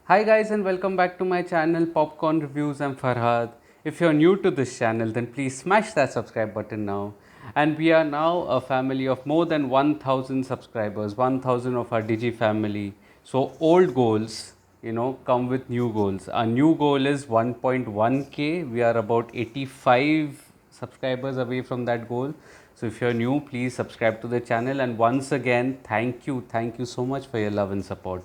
Hi guys and welcome back to my channel Popcorn Reviews. I'm Farhad. If you're new to this channel then please smash that subscribe button now. And we are now a family of more than 1000 subscribers, 1000 of our Digi family. So old goals, come with new goals. Our new goal is 1.1k. We are about 85 subscribers away from that goal. So if you're new, please subscribe to the channel, and once again thank you so much for your love and support.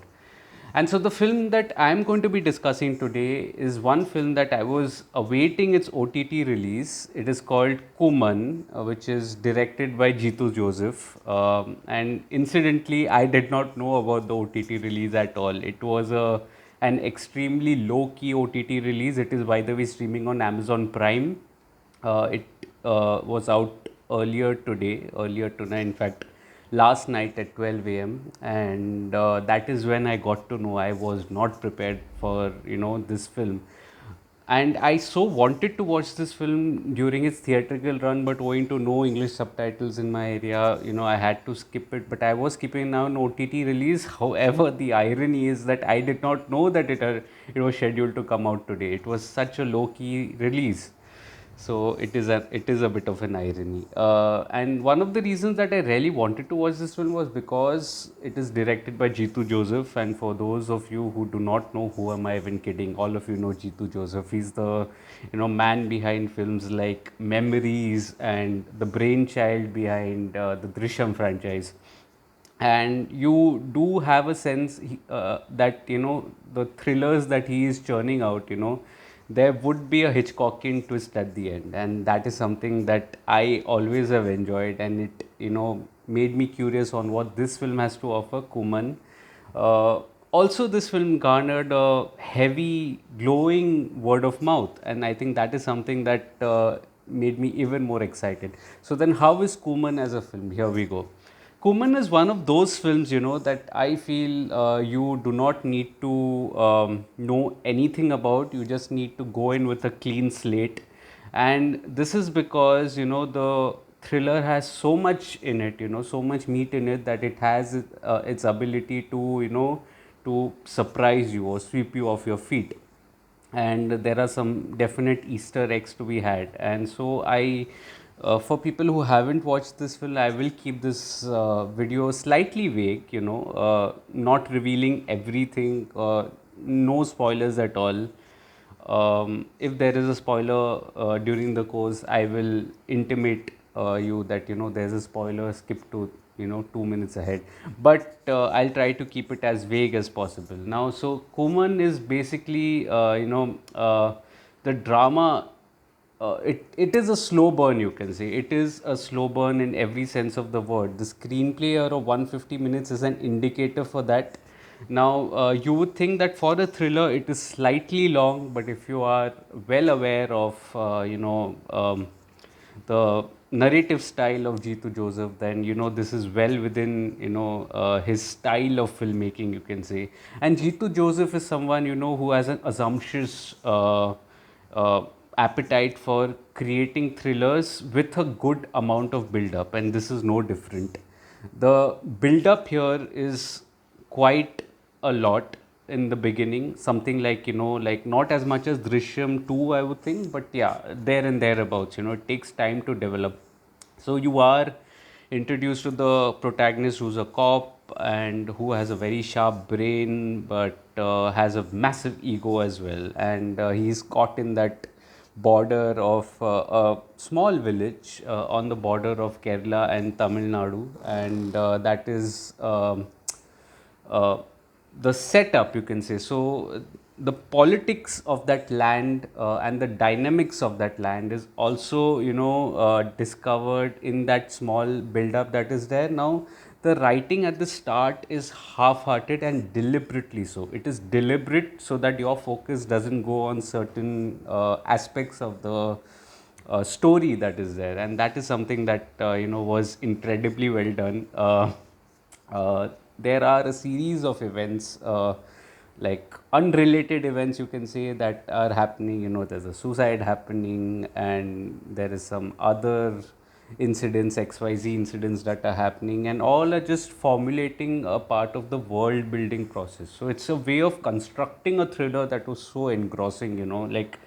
And so the film that I'm going to be discussing today is one film that I was awaiting its OTT release. It is called Kooman, which is directed by Jeethu Joseph. And incidentally, I did not know about the OTT release at all. It was an extremely low-key OTT release. It is, by the way, streaming on Amazon Prime. It was out earlier tonight, in fact, last night at 12 a.m. And that is when I got to know I was not prepared for this film. And I so wanted to watch this film during its theatrical run, but owing to no English subtitles in my area, I had to skip it. But I was skipping now an OTT release. However, the irony is that I did not know that it was scheduled to come out today. It was such a low key release. So it is a bit of an irony. And one of the reasons that I really wanted to watch this film was because it is directed by Jeethu Joseph. And for those of you who do not know, who am I even kidding? All of you know Jeethu Joseph. He's the man behind films like Memories and the brainchild behind the Drishyam franchise. And you do have a sense that the thrillers that he is churning out, there would be a Hitchcockian twist at the end, and that is something that I always have enjoyed, and it made me curious on what this film has to offer. Kooman. Also, this film garnered a heavy, glowing word of mouth, and I think that is something that made me even more excited. So then, how is Kooman as a film? Here we go. Kuman is one of those films, that I feel you do not need to know anything about. You just need to go in with a clean slate. And this is because, the thriller has so much in it, so much meat in it, that it has its ability to, to surprise you or sweep you off your feet. And there are some definite Easter eggs to be had. And so for people who haven't watched this film, I will keep this video slightly vague, not revealing everything, no spoilers at all. If there is a spoiler during the course, I will intimate you that there's a spoiler. Skip to 2 minutes ahead, but I'll try to keep it as vague as possible. Now, so Kuman is basically the drama. It is a slow burn, you can say. It is a slow burn in every sense of the word. The screenplay of 150 minutes is an indicator for that. Now, you would think that for a thriller it is slightly long, but if you are well aware of, the narrative style of Jeethu Joseph, then this is well within his style of filmmaking, you can say. And Jeethu Joseph is someone who has an assumptuous uh, appetite for creating thrillers with a good amount of build up, and this is no different. The build up here is quite a lot in the beginning, something like like not as much as Drishyam 2, I would think, but yeah, there and thereabouts. It takes time to develop. So you are introduced to the protagonist, who's a cop and who has a very sharp brain, but has a massive ego as well. And he's caught in that border of a small village on the border of Kerala and Tamil Nadu, and that is uh, the setup, you can say. So the politics of that land and the dynamics of that land is also discovered in that small build up that is there. Now, the writing at the start is half hearted and deliberately so. It is deliberate so that your focus doesn't go on certain aspects of the story that is there, and that is something that was incredibly well done. There are a series of events, like unrelated events, you can say, that are happening. There's a suicide happening, and there is some other incidents, XYZ incidents that are happening, and all are just formulating a part of the world building process. So it's a way of constructing a thriller that was so engrossing, like,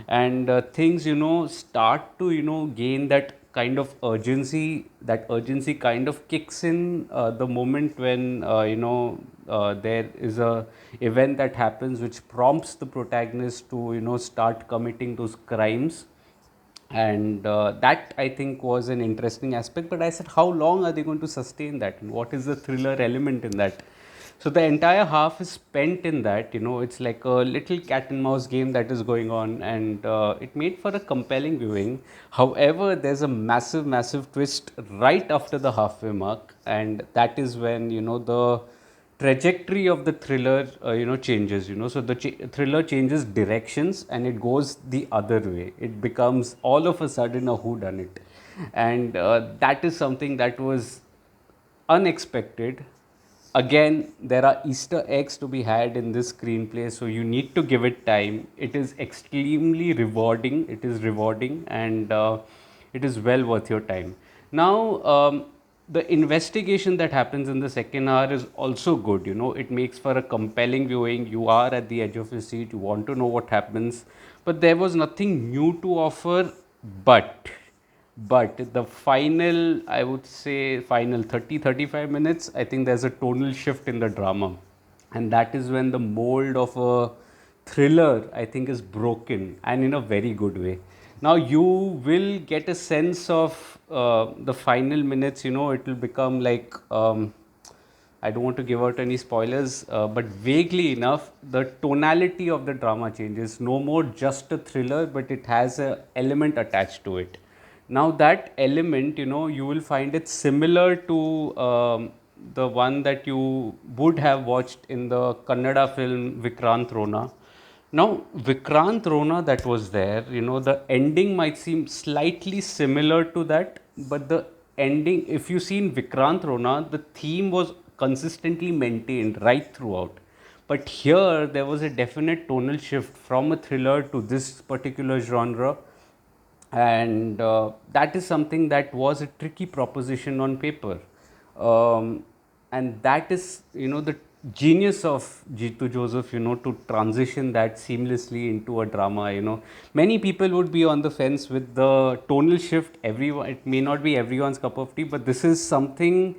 and things, start to, gain that kind of urgency. That urgency kind of kicks in the moment when, there is a event that happens which prompts the protagonist to, start committing those crimes. And that, I think, was an interesting aspect. But I said, how long are they going to sustain that, and what is the thriller element in that? So the entire half is spent in that. It's like a little cat and mouse game that is going on, and it made for a compelling viewing. However, there's a massive twist right after the halfway mark, and that is when, the trajectory of the thriller changes. So the thriller changes directions, and it goes the other way. It becomes all of a sudden a whodunit, and that is something that was unexpected. Again, there are Easter eggs to be had in this screenplay, so you need to give it time. It is extremely rewarding. It is rewarding, and it is well worth your time. Now, the investigation that happens in the second hour is also good. It makes for a compelling viewing. You are at the edge of your seat. You want to know what happens, but there was nothing new to offer. But the final, I would say, final 30-35 minutes, I think there's a tonal shift in the drama, and that is when the mold of a thriller, I think, is broken, and in a very good way. Now you will get a sense of the final minutes. It will become like, I don't want to give out any spoilers, but vaguely enough, the tonality of the drama changes. No more just a thriller, but it has an element attached to it. Now that element, you will find it similar to the one that you would have watched in the Kannada film Vikrant Rona. Now, Vikrant Rona, that was there, the ending might seem slightly similar to that, but the ending, if you see in Vikrant Rona, the theme was consistently maintained right throughout. But here, there was a definite tonal shift from a thriller to this particular genre, and that is something that was a tricky proposition on paper. And that is, the genius of Jeethu Joseph, to transition that seamlessly into a drama. Many people would be on the fence with the tonal shift. Everyone, it may not be everyone's cup of tea, but this is something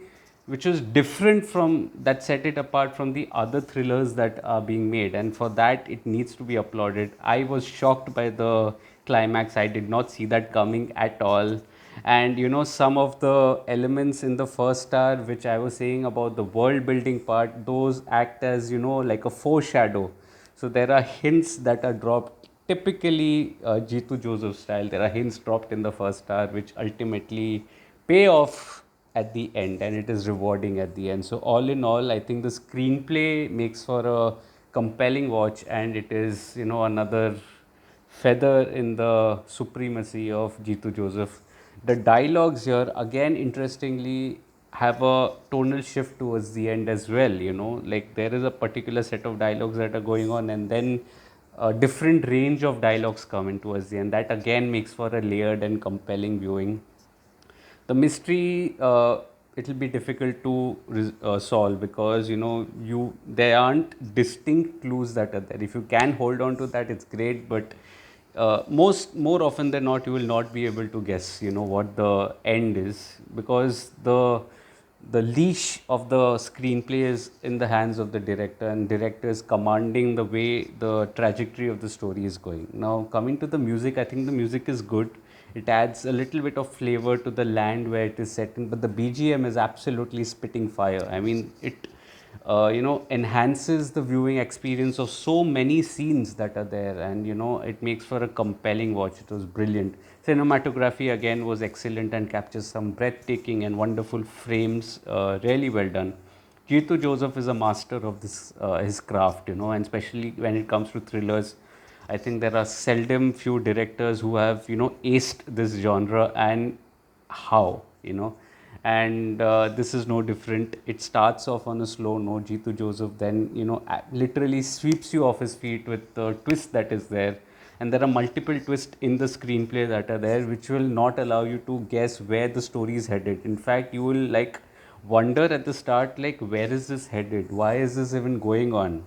which is different from that, set it apart from the other thrillers that are being made, and for that it needs to be applauded. I was shocked by the climax. I did not see that coming at all. And some of the elements in the first hour, which I was saying about the world building part, those act as, like a foreshadow. So there are hints that are dropped, typically Jeethu Joseph style. There are hints dropped in the first hour which ultimately pay off at the end, and it is rewarding at the end. So all in all, I think the screenplay makes for a compelling watch, and it is, another feather in the supremacy of Jeethu Joseph. The dialogues here, again, interestingly, have a tonal shift towards the end as well. Like there is a particular set of dialogues that are going on, and then a different range of dialogues come in towards the end. That again makes for a layered and compelling viewing. The mystery, it will be difficult to solve, because there aren't distinct clues that are there. If you can hold on to that, it's great, but more often than not, you will not be able to guess what the end is, because the leash of the screenplay is in the hands of the director, and director is commanding the way the trajectory of the story is going. Now, coming to the music, I think the music is good. It adds a little bit of flavor to the land where it is set in, but the BGM is absolutely spitting fire. I mean, it enhances the viewing experience of so many scenes that are there, and it makes for a compelling watch. It was brilliant. Cinematography again was excellent and captures some breathtaking and wonderful frames. Really well done. Jeethu Joseph is a master of this his craft, and especially when it comes to thrillers. I think there are seldom few directors who have aced this genre, and how and this is no different. It starts off on a slow note. Jeethu Joseph then literally sweeps you off his feet with the twist that is there, and there are multiple twists in the screenplay that are there which will not allow you to guess where the story is headed. In fact, you will like wonder at the start, like, where is this headed, why is this even going on,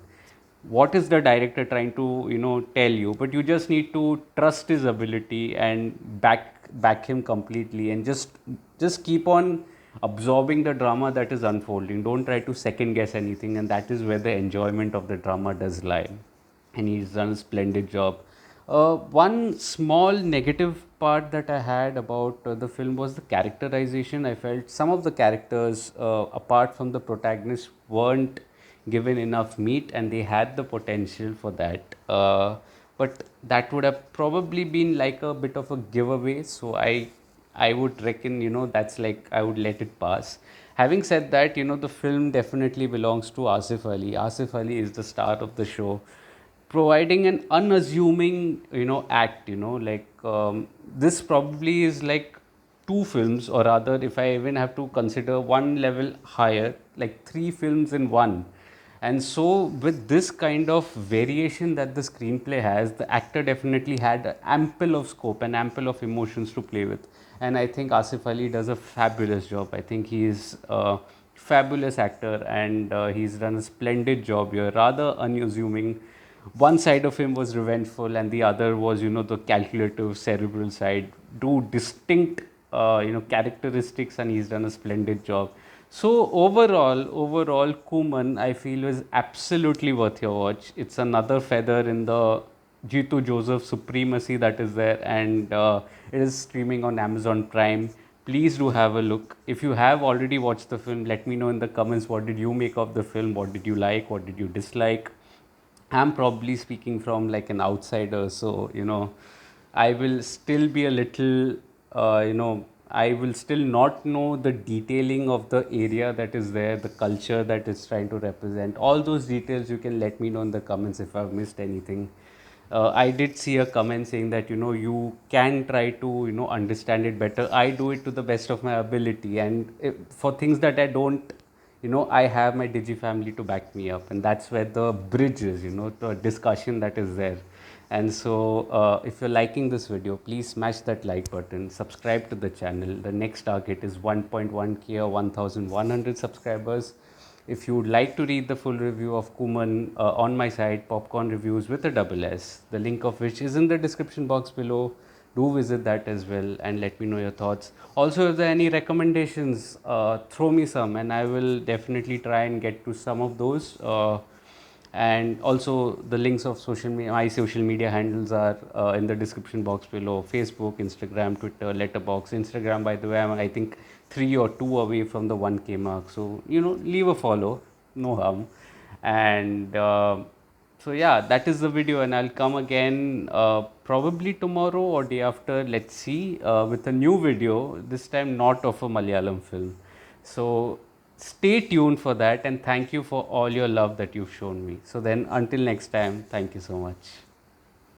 what is the director trying to tell you. But you just need to trust his ability and back him completely, and just keep on absorbing the drama that is unfolding. Don't try to second guess anything, and that is where the enjoyment of the drama does lie. And he's done a splendid job. One small negative part that I had about the film was the characterization. I felt some of the characters, apart from the protagonist, weren't given enough meat, and they had the potential for that. But that would have probably been like a bit of a giveaway. So I would reckon, that's like, I would let it pass. Having said that, the film definitely belongs to Asif Ali. Asif Ali is the star of the show, providing an unassuming act. Like, this probably is like two films, or rather, if I even have to consider one level higher, like three films in one. And so with this kind of variation that the screenplay has, the actor definitely had ample of scope and ample of emotions to play with. And I think Asif Ali does a fabulous job. I think he is a fabulous actor, and he's done a splendid job here, rather unassuming. One side of him was revengeful, and the other was, the calculative, cerebral side. Two distinct, characteristics, and he's done a splendid job. So overall, Kooman, I feel, is absolutely worth your watch. It's another feather in the Jeethu Joseph supremacy that is there, and it is streaming on Amazon Prime. Please do have a look. If you have already watched the film, let me know in the comments, what did you make of the film, what did you like, what did you dislike. I'm probably speaking from like an outsider, so I will still be a little, I will still not know the detailing of the area that is there, the culture that is trying to represent. All those details you can let me know in the comments if I've missed anything. I did see a comment saying that you can try to understand it better. I do it to the best of my ability, and for things that I don't, I have my Digi family to back me up, and that's where the bridge is, the discussion that is there. And so, if you're liking this video, please smash that like button, subscribe to the channel. The next target is 1.1k or 1100 subscribers. If you would like to read the full review of Kooman on my site, Popcorn Reviews with a double S, the link of which is in the description box below. Do visit that as well and let me know your thoughts. Also, if there are any recommendations, throw me some, and I will definitely try and get to some of those. And also, the links of my social media handles are in the description box below: Facebook, Instagram, Twitter, Letterboxd. Instagram, by the way, I think 3 or 2 away from the 1k mark, so leave a follow, no harm. And so yeah, that is the video, and I'll come again probably tomorrow or day after, let's see, with a new video, this time not of a Malayalam film. So stay tuned for that, and thank you for all your love that you've shown me. So then, until next time, thank you so much.